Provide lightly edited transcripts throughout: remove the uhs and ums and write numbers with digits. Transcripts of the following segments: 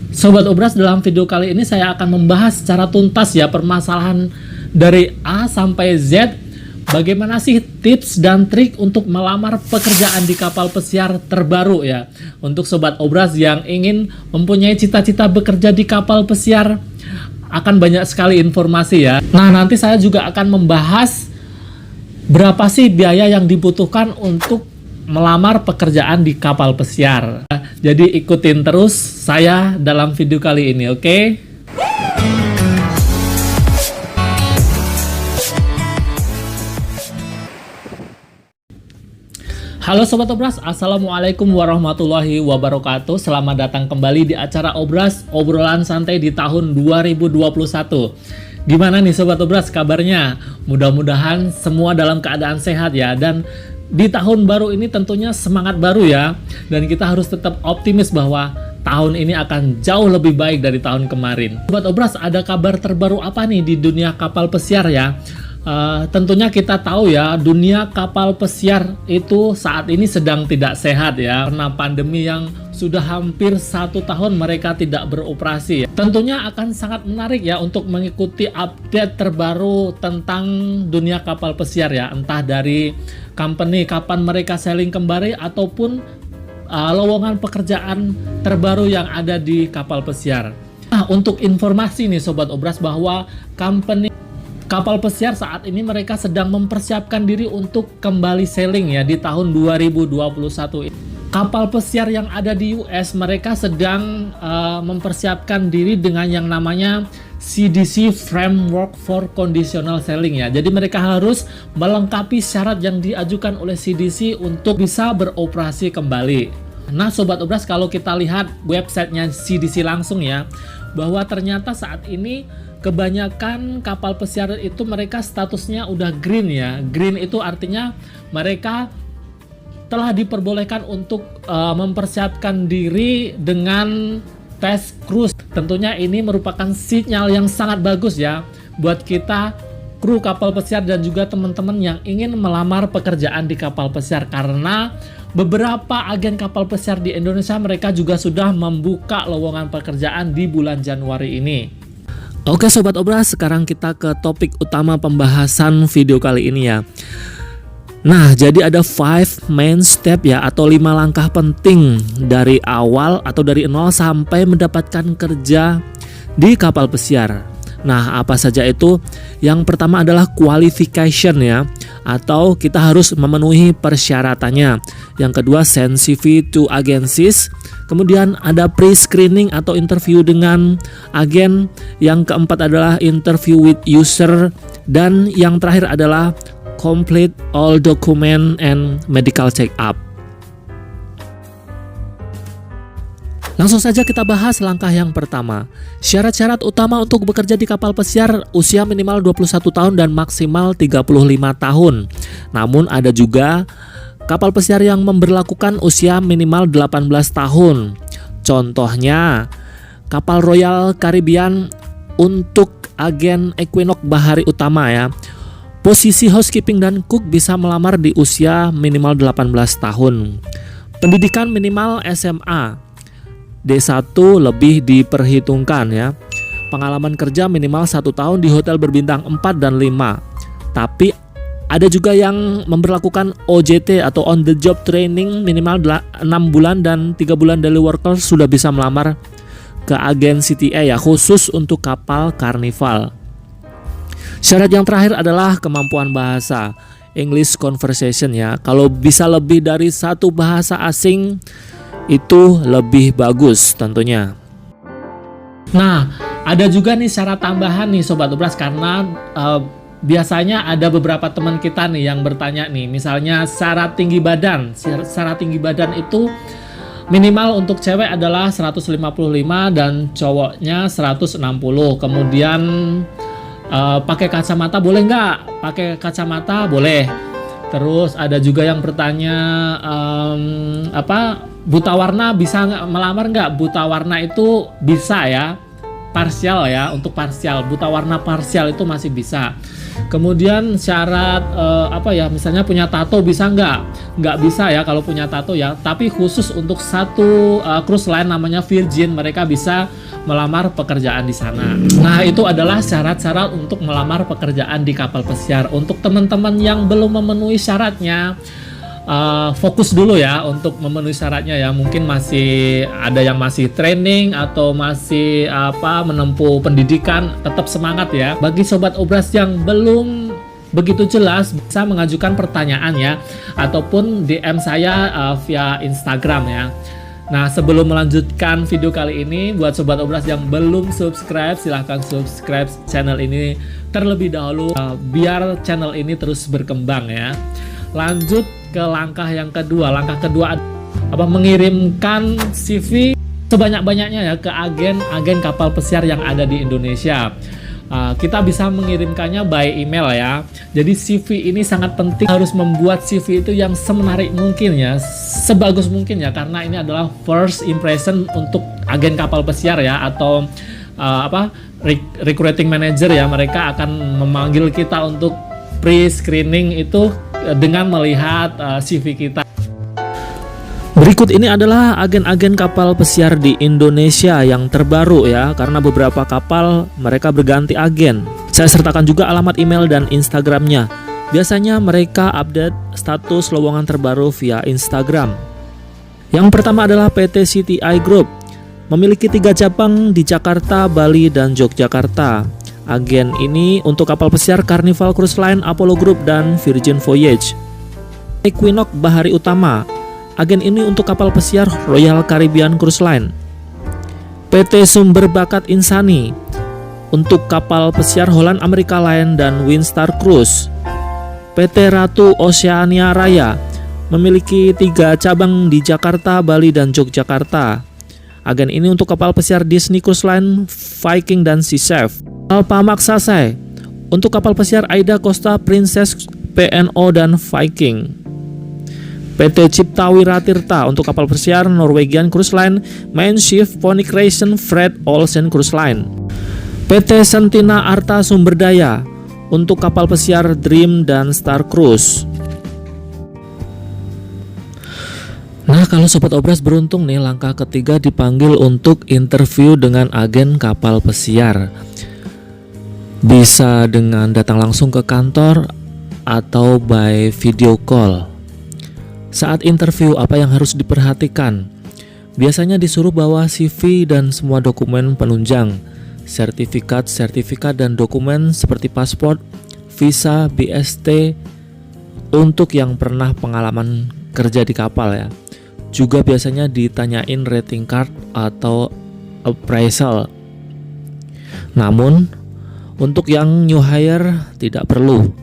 Sobat Obras, dalam video kali ini saya akan membahas secara tuntas ya permasalahan dari A sampai Z. Bagaimana sih tips dan trik untuk melamar pekerjaan di kapal pesiar terbaru ya. Untuk Sobat Obras yang ingin mempunyai cita-cita bekerja di kapal pesiar, akan banyak sekali informasi ya. Nah, nanti saya juga akan membahas berapa sih biaya yang dibutuhkan untuk melamar pekerjaan di kapal pesiar. Jadi ikutin terus saya dalam video kali ini, oke? Halo Sobat Obras, Assalamualaikum warahmatullahi wabarakatuh. Selamat datang kembali di acara Obras, obrolan santai di tahun 2021. Gimana nih Sobat Obras kabarnya? Mudah-mudahan semua dalam keadaan sehat ya. Dan di tahun baru ini tentunya semangat baru ya. Dan kita harus tetap optimis bahwa tahun ini akan jauh lebih baik dari tahun kemarin. Sobat Obras, ada kabar terbaru apa nih di dunia kapal pesiar ya? Tentunya kita tahu ya, dunia kapal pesiar itu saat ini sedang tidak sehat ya, karena pandemi yang sudah hampir 1 tahun mereka tidak beroperasi ya. Tentunya akan sangat menarik ya untuk mengikuti update terbaru tentang dunia kapal pesiar ya, entah dari company kapan mereka selling kembali ataupun lowongan pekerjaan terbaru yang ada di kapal pesiar. Nah, untuk informasi nih Sobat Obras, bahwa company kapal pesiar saat ini mereka sedang mempersiapkan diri untuk kembali sailing ya di tahun 2021. Kapal pesiar yang ada di US mereka sedang mempersiapkan diri dengan yang namanya CDC Framework for Conditional Sailing ya. Jadi mereka harus melengkapi syarat yang diajukan oleh CDC untuk bisa beroperasi kembali. Nah Sobat Obras, kalau kita lihat websitenya CDC langsung ya, bahwa ternyata saat ini kebanyakan kapal pesiar itu mereka statusnya udah green ya. Green itu artinya mereka telah diperbolehkan untuk mempersiapkan diri dengan tes cruise. Tentunya ini merupakan sinyal yang sangat bagus ya buat kita kru kapal pesiar dan juga teman-teman yang ingin melamar pekerjaan di kapal pesiar, karena beberapa agen kapal pesiar di Indonesia mereka juga sudah membuka lowongan pekerjaan di bulan Januari ini. Oke Sobat Obras, sekarang kita ke topik utama pembahasan video kali ini ya. Nah, jadi ada 5 main step ya, atau 5 langkah penting dari awal atau dari nol sampai mendapatkan kerja di kapal pesiar. Nah, apa saja itu? Yang pertama adalah qualification ya, atau kita harus memenuhi persyaratannya. Yang kedua, send CV to agencies. Kemudian ada pre-screening atau interview dengan agen. Yang keempat adalah interview with user. Dan yang terakhir adalah complete all document and medical check up. Langsung saja kita bahas langkah yang pertama. Syarat-syarat utama untuk bekerja di kapal pesiar: usia minimal 21 tahun dan maksimal 35 tahun. Namun ada juga kapal pesiar yang memberlakukan usia minimal 18 tahun. Contohnya kapal Royal Caribbean untuk agen Equinox Bahari Utama ya. Posisi housekeeping dan cook bisa melamar di usia minimal 18 tahun. Pendidikan minimal SMA D1 lebih diperhitungkan ya. Pengalaman kerja minimal 1 tahun di hotel berbintang 4 dan 5. Tapi ada juga yang memberlakukan OJT atau on the job training minimal 6 bulan dan 3 bulan daily worker sudah bisa melamar ke agen CTA ya, khusus untuk kapal Carnival. Syarat yang terakhir adalah kemampuan bahasa, English conversation ya. Kalau bisa lebih dari 1 bahasa asing itu lebih bagus tentunya. Nah, ada juga nih syarat tambahan nih Sobat Obras, karena biasanya ada beberapa teman kita nih yang bertanya nih, misalnya syarat tinggi badan. Syarat tinggi badan itu minimal untuk cewek adalah 155 dan cowoknya 160. Kemudian pakai kacamata boleh nggak? Pakai kacamata boleh. Terus ada juga yang bertanya buta warna bisa melamar nggak? Buta warna itu bisa ya, parsial ya, untuk parsial. Buta warna parsial itu masih bisa. Kemudian syarat misalnya punya tato bisa nggak bisa ya kalau punya tato ya, tapi khusus untuk satu cruise line namanya Virgin, mereka bisa melamar pekerjaan di sana. Nah, itu adalah syarat-syarat untuk melamar pekerjaan di kapal pesiar. Untuk teman-teman yang belum memenuhi syaratnya, fokus dulu ya untuk memenuhi syaratnya ya. Mungkin masih ada yang masih training atau masih menempuh pendidikan, tetap semangat ya. Bagi sobat obras yang belum begitu jelas, bisa mengajukan pertanyaan ya, ataupun DM saya via Instagram ya. Nah, sebelum melanjutkan video kali ini, buat sobat obras yang belum subscribe, silahkan subscribe channel ini terlebih dahulu biar channel ini terus berkembang ya. Lanjut ke langkah yang kedua. Langkah kedua mengirimkan CV sebanyak-banyaknya ya ke agen kapal pesiar yang ada di Indonesia. Kita bisa mengirimkannya by email ya. Jadi CV ini sangat penting, harus membuat CV itu yang semenarik mungkin ya, sebagus mungkin ya, karena ini adalah first impression untuk agen kapal pesiar ya, atau recruiting manager ya. Mereka akan memanggil kita untuk pre-screening itu dengan melihat CV kita. Berikut ini adalah agen-agen kapal pesiar di Indonesia yang terbaru ya, karena beberapa kapal mereka berganti agen. Saya sertakan juga alamat email dan Instagramnya. Biasanya mereka update status lowongan terbaru via Instagram. Yang pertama adalah PT CTI Group, memiliki 3 cabang di Jakarta, Bali, dan Yogyakarta. Agen ini untuk kapal pesiar Carnival Cruise Line, Apollo Group, dan Virgin Voyage. Equinox Bahari Utama, agen ini untuk kapal pesiar Royal Caribbean Cruise Line. PT Sumber Bakat Insani, untuk kapal pesiar Holland America Line dan Windstar Cruise. PT Ratu Oceania Raya, memiliki 3 cabang di Jakarta, Bali, dan Yogyakarta. Agen ini untuk kapal pesiar Disney Cruise Line, Viking, dan Sea Chef. Alpamax Sasai, untuk kapal pesiar Aida Costa, Princess, PNO, dan Viking. PT Cipta Wiratirta, untuk kapal pesiar Norwegian Cruise Line, Mein Schiff, Phoenix Ration, Fred Olsen Cruise Line. PT Sentina Arta Sumberdaya, untuk kapal pesiar Dream dan Star Cruise. Nah, kalau sobat obras beruntung nih, langkah ketiga dipanggil untuk interview dengan agen kapal pesiar. Bisa dengan datang langsung ke kantor atau by video call. Saat interview, apa yang harus diperhatikan? Biasanya disuruh bawa CV dan semua dokumen penunjang, sertifikat dan dokumen seperti paspor, visa, BST untuk yang pernah pengalaman kerja di kapal ya. Juga biasanya ditanyain rating card atau appraisal. Namun, untuk yang new hire tidak perlu.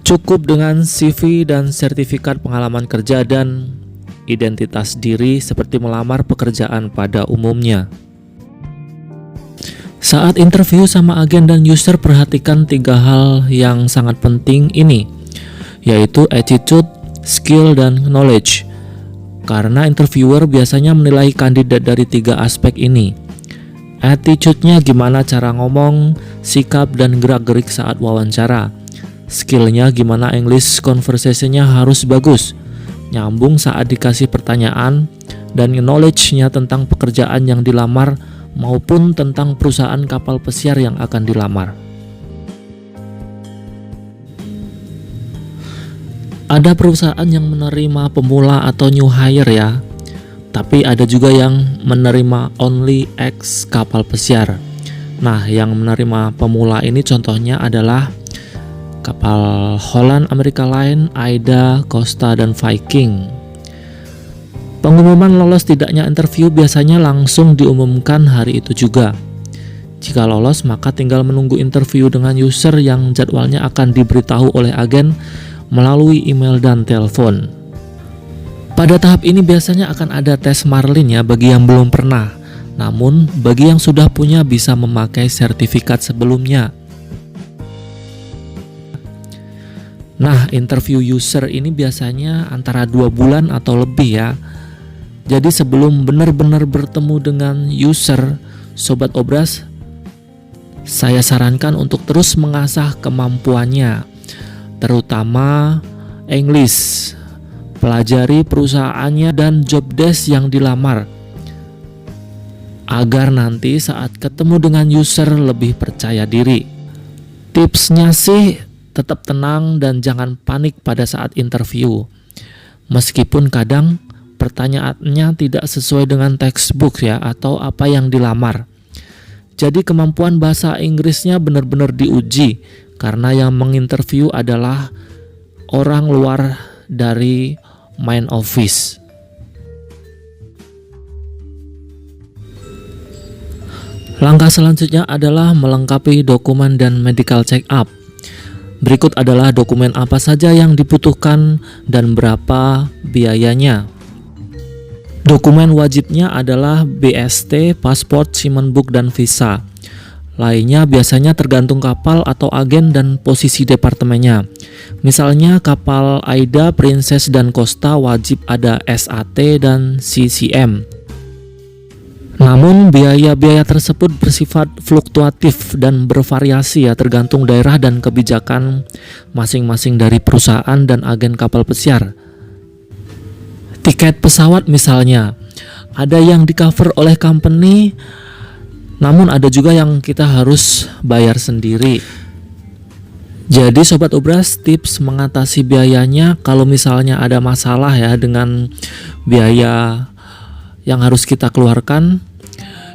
Cukup dengan CV dan sertifikat pengalaman kerja dan identitas diri seperti melamar pekerjaan pada umumnya. Saat interview sama agen dan user, perhatikan 3 hal yang sangat penting ini, yaitu attitude, skill, dan knowledge. Karena interviewer biasanya menilai kandidat dari 3 aspek ini. Attitude-nya gimana cara ngomong, sikap, dan gerak-gerik saat wawancara. Skillnya gimana English conversation-nya harus bagus, nyambung saat dikasih pertanyaan, dan knowledge-nya tentang pekerjaan yang dilamar maupun tentang perusahaan kapal pesiar yang akan dilamar. Ada perusahaan yang menerima pemula atau new hire ya, tapi ada juga yang menerima only ex kapal pesiar. Nah, yang menerima pemula ini contohnya adalah kapal Holland America Line, Aida, Costa, dan Viking. Pengumuman lolos tidaknya interview biasanya langsung diumumkan hari itu juga. Jika lolos, maka tinggal menunggu interview dengan user yang jadwalnya akan diberitahu oleh agen melalui email dan telepon. Pada tahap ini biasanya akan ada tes marlin ya bagi yang belum pernah. Namun bagi yang sudah punya bisa memakai sertifikat sebelumnya. Nah, interview user ini biasanya antara 2 bulan atau lebih ya. Jadi sebelum benar-benar bertemu dengan user, sobat obras Saya sarankan untuk terus mengasah kemampuannya, terutama English. Pelajari perusahaannya dan job desk yang dilamar, agar nanti saat ketemu dengan user lebih percaya diri. Tipsnya sih tetap tenang dan jangan panik pada saat interview. Meskipun kadang pertanyaannya tidak sesuai dengan textbook ya atau apa yang dilamar. Jadi kemampuan bahasa Inggrisnya benar-benar diuji karena yang menginterview adalah orang luar dari main office. Langkah selanjutnya adalah melengkapi dokumen dan medical check up. Berikut adalah dokumen apa saja yang dibutuhkan dan berapa biayanya. Dokumen wajibnya adalah BST, paspor, Simon Book, dan visa. Lainnya biasanya tergantung kapal atau agen dan posisi departemennya. Misalnya kapal Aida, Princess, dan Costa wajib ada SAT dan CCM. Namun biaya-biaya tersebut bersifat fluktuatif dan bervariasi ya, tergantung daerah dan kebijakan masing-masing dari perusahaan dan agen kapal pesiar. Tiket pesawat misalnya, ada yang di-cover oleh company, namun ada juga yang kita harus bayar sendiri. Jadi Sobat Obras, tips mengatasi biayanya kalau misalnya ada masalah ya dengan biaya yang harus kita keluarkan,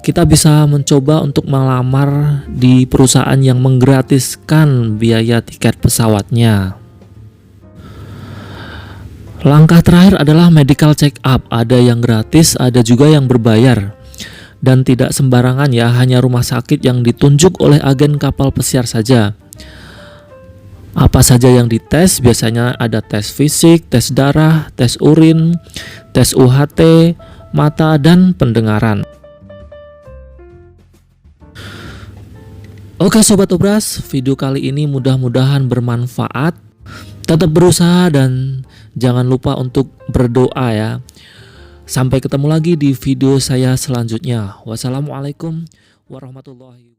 kita bisa mencoba untuk melamar di perusahaan yang menggratiskan biaya tiket pesawatnya. Langkah terakhir adalah medical check up. Ada yang gratis, ada juga yang berbayar. Dan tidak sembarangan ya, hanya rumah sakit yang ditunjuk oleh agen kapal pesiar saja. Apa saja yang dites? Biasanya ada tes fisik, tes darah, tes urin, tes UHT, mata, dan pendengaran. Oke Sobat Obras, video kali ini mudah-mudahan bermanfaat. Tetap berusaha dan jangan lupa untuk berdoa ya. Sampai ketemu lagi di video saya selanjutnya. Wassalamualaikum warahmatullahi wabarakatuh.